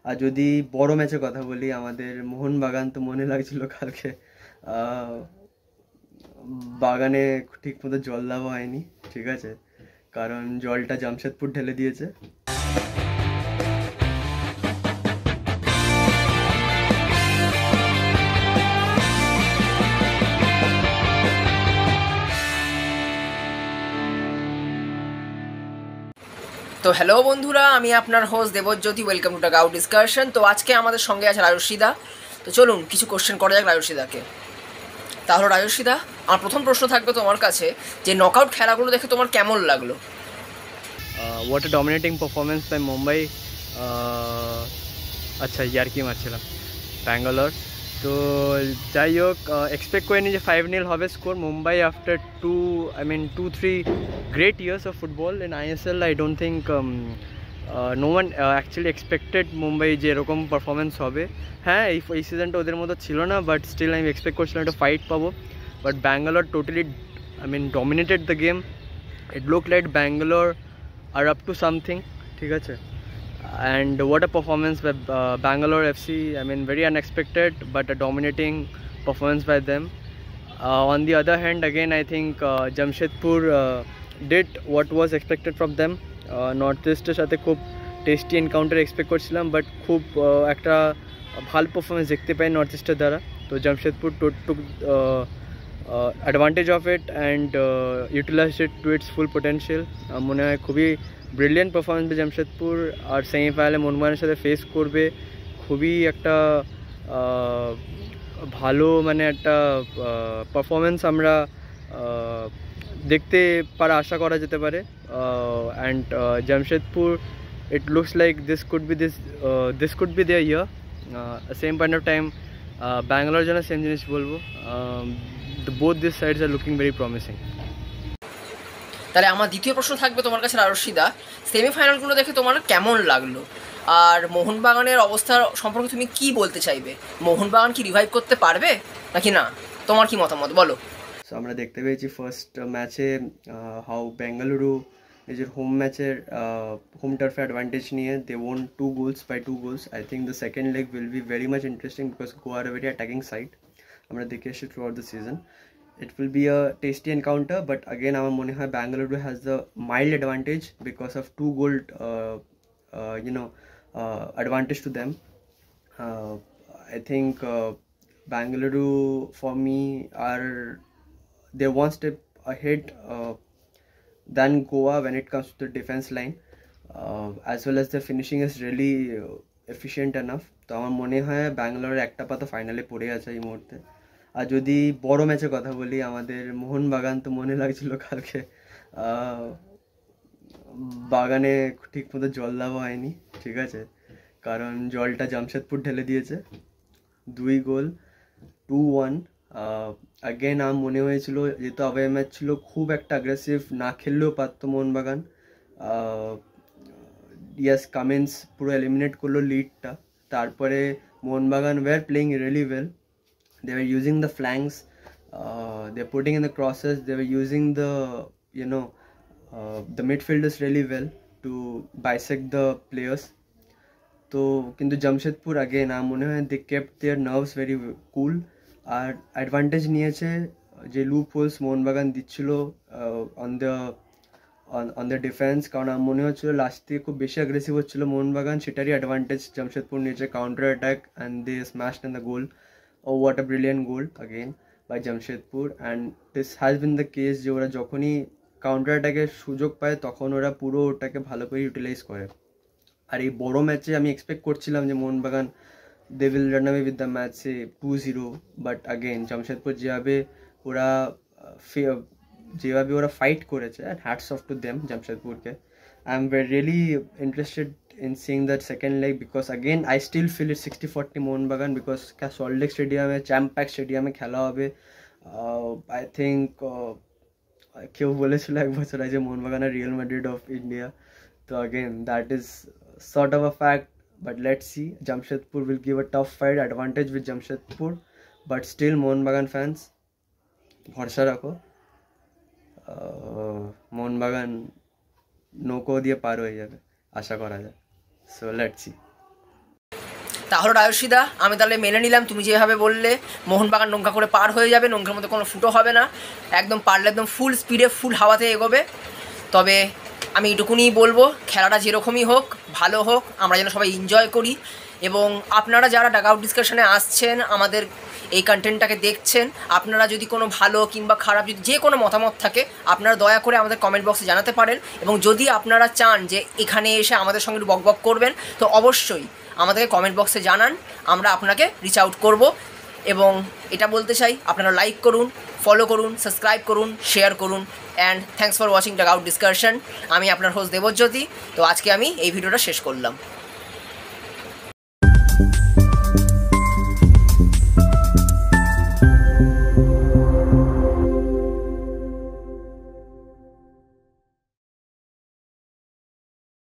আর যদি বড় ম্যাচের কথা বলি, আমাদের মোহনবাগান, তো মনে লাগছিল কালকে বাগানে ঠিক মতো জল দেওয়া হয়নি, ঠিক আছে, কারণ জলটা জামশেদপুর ঢেলে দিয়েছে। তো হ্যালো বন্ধুরা, আমি আপনার host Debjyoti. Welcome to the go discussion. তো আজকে আমাদের সঙ্গে আছে রাজস্বীদা। তো চলুন কিছু কোশ্চেন করা যাক রাজস্বীদাকে। তাহলে রাজস্বীদা, আমার প্রথম প্রশ্ন থাকবে তোমার কাছে যে নকআউট খেলাগুলো দেখে তোমার কেমন লাগলো? What a dominating performance by Mumbai. আচ্ছা, ইয়ার্কি মারছিলাম। ব্যাঙ্গালোর তো যাই হোক, এক্সপেক্ট করিনি যে 5-0 হবে score. Mumbai after 2-3 great years of football in ISL, I don't think no one actually expected Mumbai যে এরকম পারফরমেন্স হবে। হ্যাঁ, এই সিজনটা ওদের মতো ছিল না, বাট স্টিল আমি এক্সপেক্ট করছিলাম একটা ফাইট পাবো। But Bangalore totally dominated the game. It look like Bangalore are up to something, ঠিক আছে। And what a performance by Bangalore FC. Very unexpected, but a dominating performance by them. On the other hand, again, I think Jamshedpur did what was expected from them. Northeast এর সাথে খুব tasty encounter expect করছিলাম, but খুব একটা ভালো performance দেখতে পাই north ইস্টের দ্বারা। তো Jamshedpur took advantage of it and utilized it to its full potential. মনে হয় খুবই ব্রিলিয়েন্ট পারফরমেন্স বাই জামশেদপুর। আর সেমিফাইনালে মোহনবাগানের সাথে ফেস করবে, খুবই একটা ভালো একটা পারফরমেন্স আমরা দেখতে পারা আশা করা যেতে পারে। And Jamshedpur, it looks like this could be their year. Same point of time Bangalore জন্য সেম জিনিস বলবো। both these sides are looking very promising. তাহলে আমার দ্বিতীয় প্রশ্ন থাকবে তোমার কাছে রাজস্বীদা, সেমিফাইনালগুলো দেখে তোমার কেমন লাগলো? আর মোহনবাগানের অবস্থা সম্পর্কে তুমি কি বলতে চাইবে? মোহনবাগান কি রিভাইভ করতে পারবে নাকি না? তোমার কি মতামত বলো। সো আমরা দেখতে পেয়েছি ফার্স্ট ম্যাচে হাউ বেঙ্গালুরু নিজের হোম ম্যাচের হোম টার্ফে অ্যাডভান্টেজ নিয়ে they own 2 goals. I think the second leg will be very much interesting because Goa are very attacking side. আমরা দেখে এসেছি throughout the season. It will be a tasty encounter, but again আমার মনে হয় Bangalore has the mild advantage because of 2 goal advantage to them. I think Bangalore for me are they one step ahead than Goa when it comes to the defense line, as well as the finishing is really efficient enough. তো আমার মনে হয় ব্যাঙ্গালোরের একটা পা তো ফাইনালে পড়ে আছে এই মুহূর্তে। আর যদি বড় ম্যাচের কথা বলি, আমাদের মোহনবাগান, তো মনে লাগছিল কালকে বাগানে ঠিক মতো জল দেওয়া হয়নি, ঠিক আছে, কারণ জলটা জামশেদপুর ঢেলে দিয়েছে। 2 গোল, 2-1। আগেন আমার মনে হয়েছিল যেহেতু অ্যাওয়ে ম্যাচ ছিল, খুব একটা অ্যাগ্রেসিভ না খেললেও পারতো মোহনবাগান। ইয়াস, কামিন্স পুরো এলিমিনেট করলো লিডটা। তারপরে Mohun Bagan war playing really well. They were using the flanks, they're putting in the crosses, they were using the midfielders really well to bisect the players. তো কিন্তু জামশেদপুর again আমার মনে হয় they kept their nerves very cool আর advantage নিয়েছে যে loop holes Mohun Bagan দিচ্ছিল on the defence, কারণ আমার মনে হচ্ছিল লাস্ট থেকে খুব বেশি অ্যাগ্রেসিভ হচ্ছিল মোহনবাগান, সেটারই অ্যাডভান্টেজ জামশেদপুর নিয়েছে, counter attack and they smashed in the goal. Oh, what a brilliant goal again by Jamshedpur, and this has been the case যে ওরা যখনই কাউন্টার অ্যাটাকের সুযোগ পায় তখন ওরা পুরো ওটাকে ভালো করে ইউটিলাইজ করে। আর এই বড় ম্যাচে আমি এক্সপেক্ট করছিলাম যে Mohun Bagan they will run away with the match 2-0, but again Jamshedpur যেভাবে ওরা ফাইট করেছে, and hats off to them জামশেদপুরকে. I am really interested in seeing that second leg because again I still feel it's 60-40 Mohun Bagan because salt lake স্টেডিয়ামে, চ্যাম্প্যাক স্টেডিয়ামে খেলা হবে। I think কেউ বলেছিল এক বছর আগে মোহনবাগান আর রিয়াল মাদ্রিদ অফ ইন্ডিয়া। তো again that is sort of a fact, but let's see. Jamshedpur will give a tough fight, advantage with Jamshedpur, but still Mohun Bagan fans ভরসা রাখো, মোহনবাগান নৌকো দিয়ে পার হয়ে যাবে আশা করা যায়। So let's see. তাহলে রায়শিদা আমি তাহলে মেনে নিলাম তুমি যেভাবে বললে, মোহনবাগান নৌকা করে পার হয়ে যাবে, নৌকার মধ্যে কোনো ফুটো হবে না, একদম পারলে একদম ফুল স্পিডে ফুল হাওয়াতে এগোবে। তবে আমি এটুকুনি বলবো, খেলাটা যেরকমই হোক ভালো হোক, আমরা যেন সবাই এনজয় করি। এবং আপনারা যারা ডাগআউট ডিসকাশনে আসছেন, আমাদের এই কন্টেন্টটাকে দেখছেন, আপনারা যদি কোনো ভালো কিংবা খারাপ যদি যে কোনো মতামত থাকে, আপনারা দয়া করে আমাদের কমেন্ট বক্সে জানাতে পারেন। এবং যদি আপনারা চান যে এখানে এসে আমাদের সঙ্গে একটু বকবক করবেন, তো অবশ্যই আমাদেরকে কমেন্ট বক্সে জানান, আমরা আপনাকে রিচ আউট করব। এবং এটা বলতে চাই, আপনারা লাইক করুন, ফলো করুন, সাবস্ক্রাইব করুন, শেয়ার করুন। And thanks for watching dugout discussion. আমি আপনার হোস্ট দেবজ্যোতি। তো আজকে আমি এই ভিডিওটা শেষ করলাম।